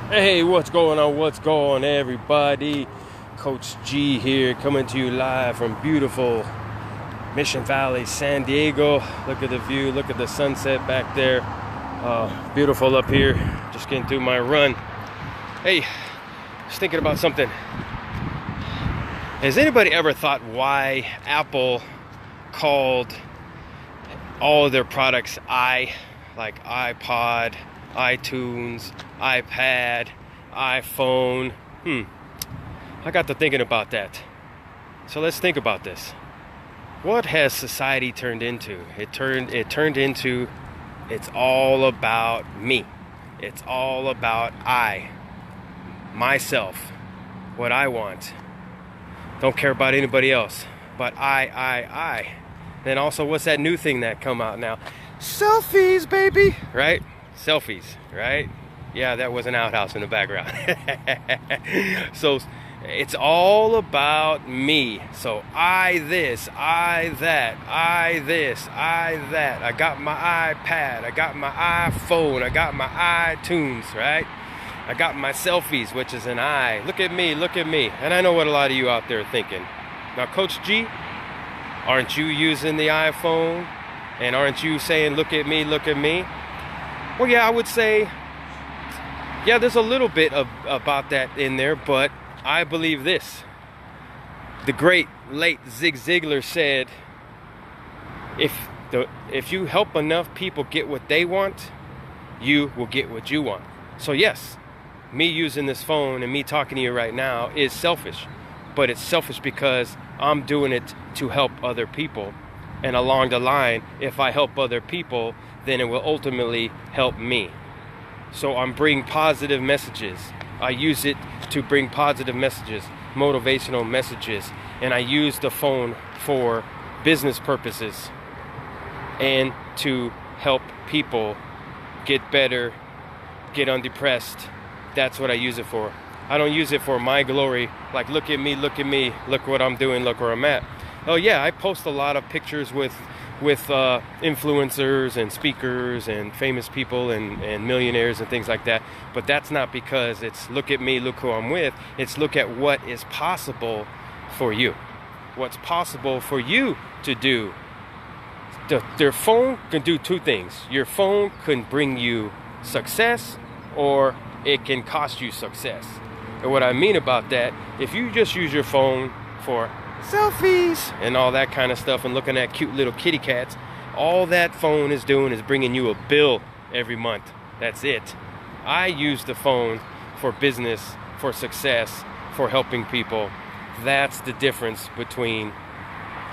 Hey, what's going on? What's going on, everybody? Coach G here, coming to you live from beautiful Mission Valley, San Diego. Look at the view, look at the sunset back there. Beautiful up here, just getting through my run. Hey, just thinking about something. Has anybody ever thought why Apple called all of their products like iPod, iTunes, iPad, iPhone? I got to thinking about that. So let's think about this. What has society turned into? It turned into, it's all about me. It's all about myself, what I want. Don't care about anybody else, but I. Then also, what's that new thing that come out now? Selfies, baby, right? Selfies, right? Yeah, that was an outhouse in the background. So it's all about me. So I this, I that, I this, I that. I got my iPad, I got my iPhone, I got my iTunes, right? I got my selfies, which is an I. Look at me, look at me. And I know what a lot of you out there are thinking. Now, Coach G, aren't you using the iPhone? And aren't you saying, look at me, look at me? Well, yeah, I would say, yeah, there's a little bit about that in there, but I believe this. The great late Zig Ziglar said, if you help enough people get what they want, you will get what you want. So yes, me using this phone and me talking to you right now is selfish, but it's selfish because I'm doing it to help other people. And along the line, if I help other people, then it will ultimately help me. So I'm bringing positive messages. I use it to bring positive messages, motivational messages, and I use the phone for business purposes and to help people get better, get undepressed. That's what I use it for. I don't use it for my glory, like look at me, look what I'm doing, look where I'm at. Oh yeah, I post a lot of pictures with influencers and speakers and famous people and millionaires and things like that. But that's not because it's look at me, look who I'm with. It's look at what is possible for you. What's possible for you to do. Their phone can do two things. Your phone can bring you success, or it can cost you success. And what I mean about that, if you just use your phone for selfies and all that kind of stuff and looking at cute little kitty cats, all that phone is doing is bringing you a bill every month. That's it. I use the phone for business, for success, for helping people. That's the difference between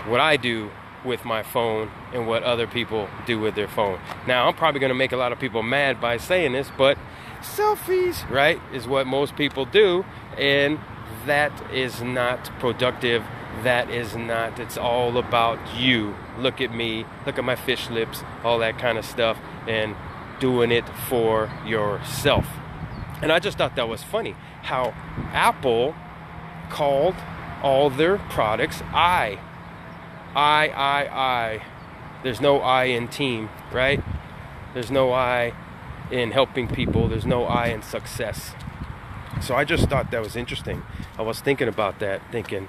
what I do with my phone and what other people do with their phone. Now, I'm probably going to make a lot of people mad by saying this, but selfies, right, is what most people do, and that is not productive. That is not, it's all about you. Look at me, look at my fish lips, all that kind of stuff, and doing it for yourself. And I just thought that was funny, how Apple called all their products I. There's no I in team, right? There's no I in helping people. There's no I in success. So I just thought that was interesting. I was thinking about that, thinking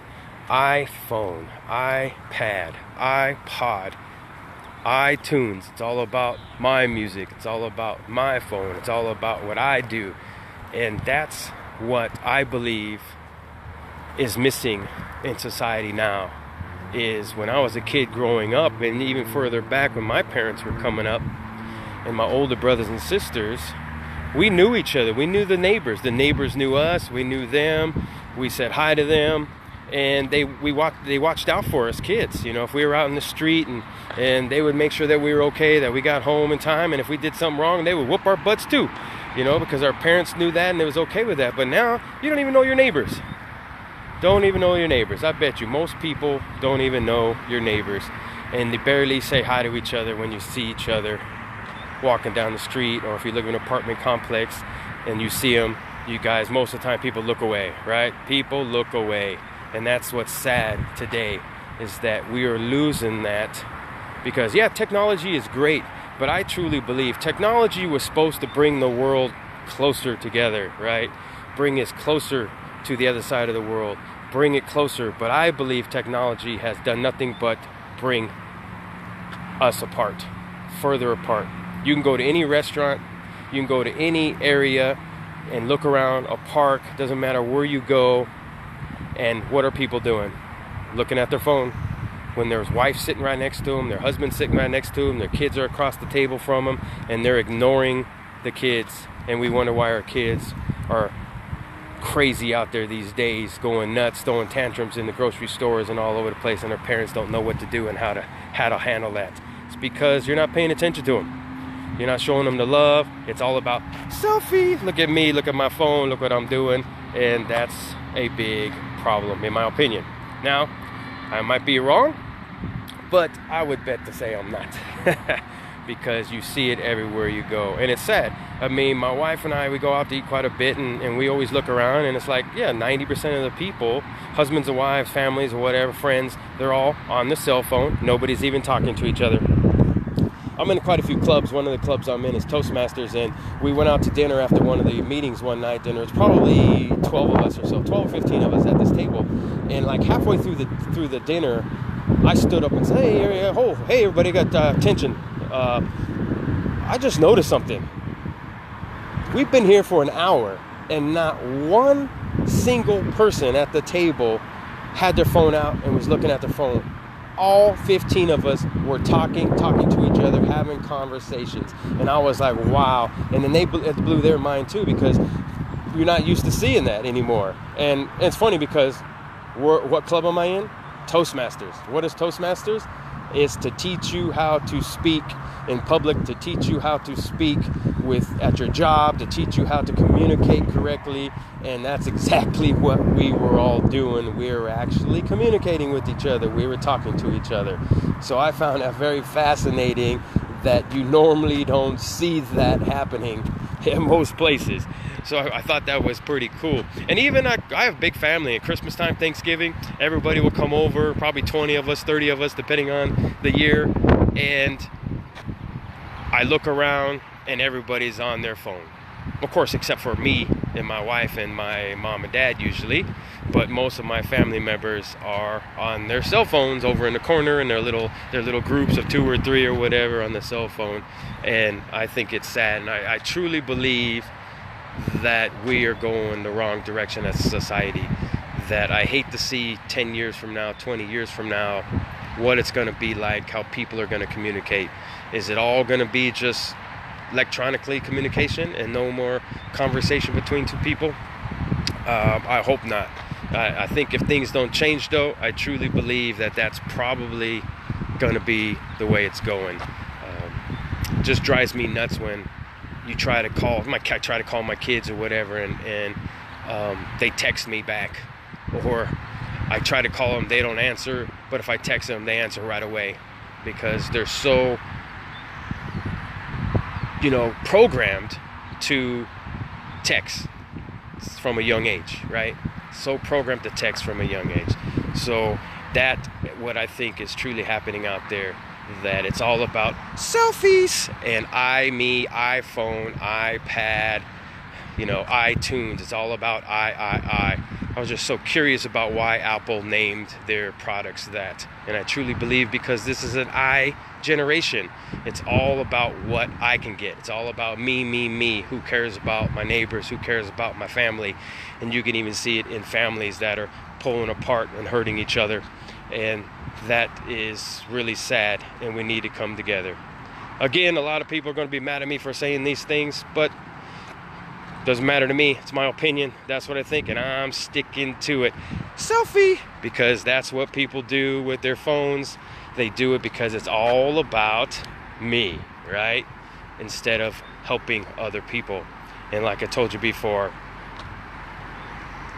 iPhone, iPad, iPod, iTunes. It's all about my music. It's all about my phone. It's all about what I do. And that's what I believe is missing in society now. Is when I was a kid growing up, and even further back when my parents were coming up, and my older brothers and sisters, we knew each other. We knew the neighbors. The neighbors knew us. We knew them. We said hi to them, and they watched out for us kids. You know, if we were out in the street, and they would make sure that we were okay, that we got home in time, and if we did something wrong, they would whoop our butts too. You know, because our parents knew that, and it was okay with that. But now you don't even know your neighbors. Don't even know your neighbors. I bet you most people don't even know your neighbors, and they barely say hi to each other when you see each other walking down the street, or if you live in an apartment complex and you see them, you guys, most of the time people look away, right? People look away. And that's what's sad today, is that we are losing that. Because yeah, technology is great, but I truly believe technology was supposed to bring the world closer together, right? Bring us closer to the other side of the world. Bring it closer. But I believe technology has done nothing but bring us apart, further apart. You can go to any restaurant, you can go to any area and look around a park, doesn't matter where you go, and what are people doing? Looking at their phone. When there's wife sitting right next to them, their husband sitting right next to them, their kids are across the table from them, and they're ignoring the kids, and we wonder why our kids are crazy out there these days, going nuts, throwing tantrums in the grocery stores and all over the place, and their parents don't know what to do and how to handle that. It's because you're not paying attention to them. You're not showing them the love. It's all about selfie. Look at me, look at my phone, look what I'm doing. And that's a big problem, in my opinion. Now, I might be wrong, but I would bet to say I'm not. Because you see it everywhere you go. And it's sad. I mean, my wife and I, we go out to eat quite a bit, and we always look around, and it's like, yeah, 90% of the people, husbands and wives, families, or whatever, friends, they're all on the cell phone. Nobody's even talking to each other. I'm in quite a few clubs. One of the clubs I'm in is Toastmasters, and we went out to dinner after one of the meetings one night, and there was probably 12 of us or so, 12 or 15 of us at this table. And like halfway through the dinner, I stood up and said, hey, everybody got attention. I just noticed something. We've been here for an hour, and not one single person at the table had their phone out and was looking at their phone. All 15 of us were talking to each other, having conversations. And I was like, wow. And then it blew their mind too, because you're not used to seeing that anymore. And it's funny because what club am I in? Toastmasters. What is Toastmasters? It's to teach you how to speak in public, to teach you how to speak at your job, to teach you how to communicate correctly. And that's exactly what we were all doing. We were actually communicating with each other. We were talking to each other. So I found that very fascinating, that you normally don't see that happening in most places. So I thought that was pretty cool. And even I have a big family. At Christmas time, Thanksgiving, everybody will come over, probably 20 of us, 30 of us, depending on the year. And I look around and everybody's on their phone. Of course, except for me and my wife and my mom and dad usually. But most of my family members are on their cell phones over in the corner, in their little groups of 2 or 3 or whatever on the cell phone. And I think it's sad. And I truly believe that we are going the wrong direction as a society. That I hate to see 10 years from now, 20 years from now, what it's going to be like, how people are going to communicate. Is it all going to be just electronically communication and no more conversation between two people? I hope not. I think if things don't change, though, I truly believe that that's probably going to be the way it's going. Just drives me nuts when you try to call my kids or whatever, and they text me back, or I try to call them, they don't answer, but if I text them, they answer right away, because they're so programmed to text from a young age, right? So programmed to text from a young age. So that what I think is truly happening out there, that it's all about selfies and me, iPhone, iPad, iTunes. It's all about I was just so curious about why Apple named their products that. And I truly believe because this is an I generation. It's all about what I can get. It's all about me. Who cares about my neighbors? Who cares about my family? And you can even see it in families that are pulling apart and hurting each other. And that is really sad, and we need to come together. Again, a lot of people are going to be mad at me for saying these things, but doesn't matter to me. It's my opinion. That's what I think, and I'm sticking to it. Selfie, because that's what people do with their phones. They do it because it's all about me, right? Instead of helping other people. And like I told you before,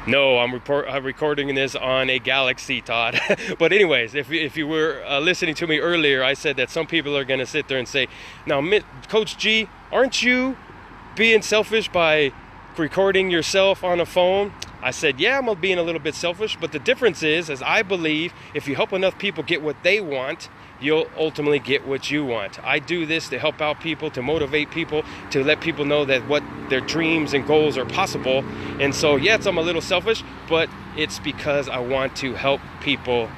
no, I'm recording this on a Galaxy, Todd. But anyways, if you were listening to me earlier, I said that some people are going to sit there and say, now, Coach G, aren't you being selfish by recording yourself on a phone? I said, yeah, I'm being a little bit selfish, but the difference is I believe if you help enough people get what they want, you'll ultimately get what you want. I do this to help out people, to motivate people, to let people know that what their dreams and goals are possible. And so, yes, I'm a little selfish, but it's because I want to help people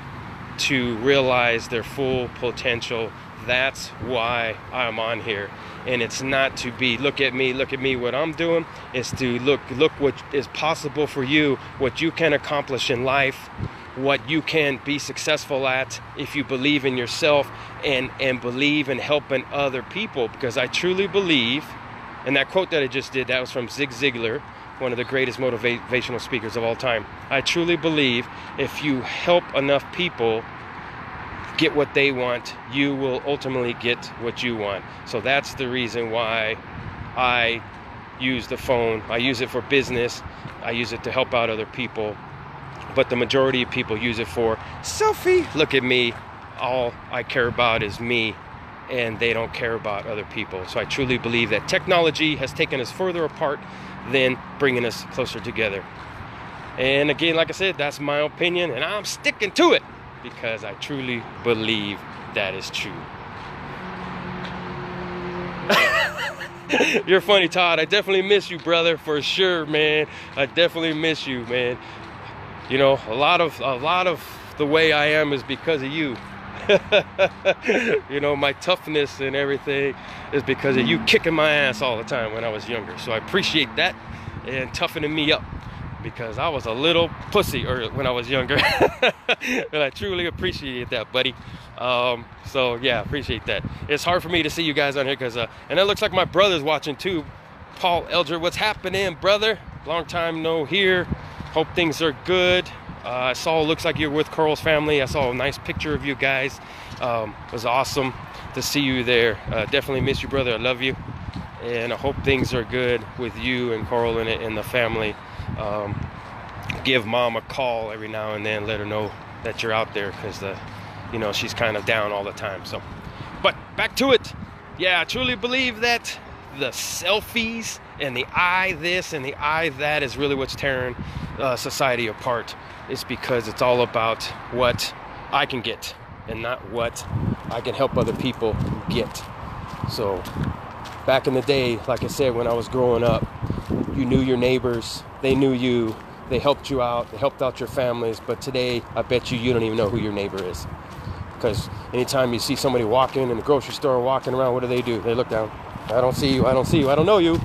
to realize their full potential. That's why I'm on here. And it's not to be, look at me, what I'm doing. It's to look what is possible for you, what you can accomplish in life, what you can be successful at if you believe in yourself and believe in helping other people. Because I truly believe, and that quote that I just did, that was from Zig Ziglar, one of the greatest motivational speakers of all time. I truly believe if you help enough people get what they want, you will ultimately get what you want. So that's the reason why I use the phone. I use it for business. I use it to help out other people. But the majority of people use it for selfie. Look at me. All I care about is me, and they don't care about other people. So I truly believe that technology has taken us further apart than bringing us closer together. And again, like I said, that's my opinion, and I'm sticking to it because I truly believe that is true. You're funny, Todd. I definitely miss you, brother, for sure, man. I definitely miss you, man. You know, a lot of the way I am is because of you. You know, my toughness and everything is because of you kicking my ass all the time when I was younger. So I appreciate that and toughening me up, because I was a little pussy when I was younger. And I truly appreciate that, buddy. So yeah, appreciate that. It's hard for me to see you guys on here because and it looks like my brother's watching too. Paul Elger, what's happening, brother? Long time no here. Hope things are good. I saw, looks like you're with Carl's family. I saw a nice picture of you guys. It was awesome to see you there. Definitely miss you, brother. I love you. And I hope things are good with you and Carl and the family. Give mom a call every now and then. Let her know that you're out there, because you know, she's kind of down all the time. So, but back to it. Yeah, I truly believe that the selfies and the I this and the I that is really what's tearing society apart. It's because it's all about what I can get and not what I can help other people get. So back in the day, like I said, when I was growing up, you knew your neighbors, they knew you, they helped you out, they helped out your families. But today, I bet you don't even know who your neighbor is. Because anytime you see somebody walking in the grocery store, walking around, what do? They look down. I don't see you, I don't know you.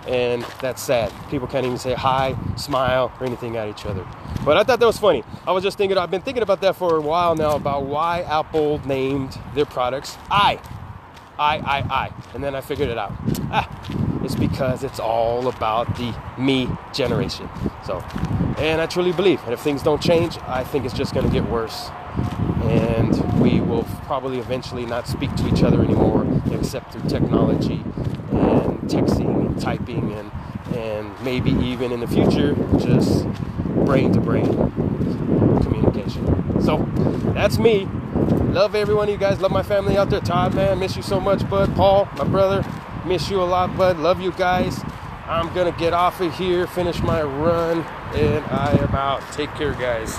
And that's sad. People can't even say hi, smile, or anything at each other. But I thought that was funny. I was just thinking, I've been thinking about that for a while now, about why Apple named their products I. And then I figured it out. It's because it's all about the me generation. So, and I truly believe that if things don't change, I think it's just going to get worse. And we will probably eventually not speak to each other anymore, except through technology and texting and typing and maybe even in the future, just brain to brain communication. So that's me. Love every one of you guys. Love my family out there. Todd, man, miss you so much, bud. Paul, my brother, miss you a lot, bud. Love you guys. I'm gonna get off of here, finish my run, and I am out. Take care, guys.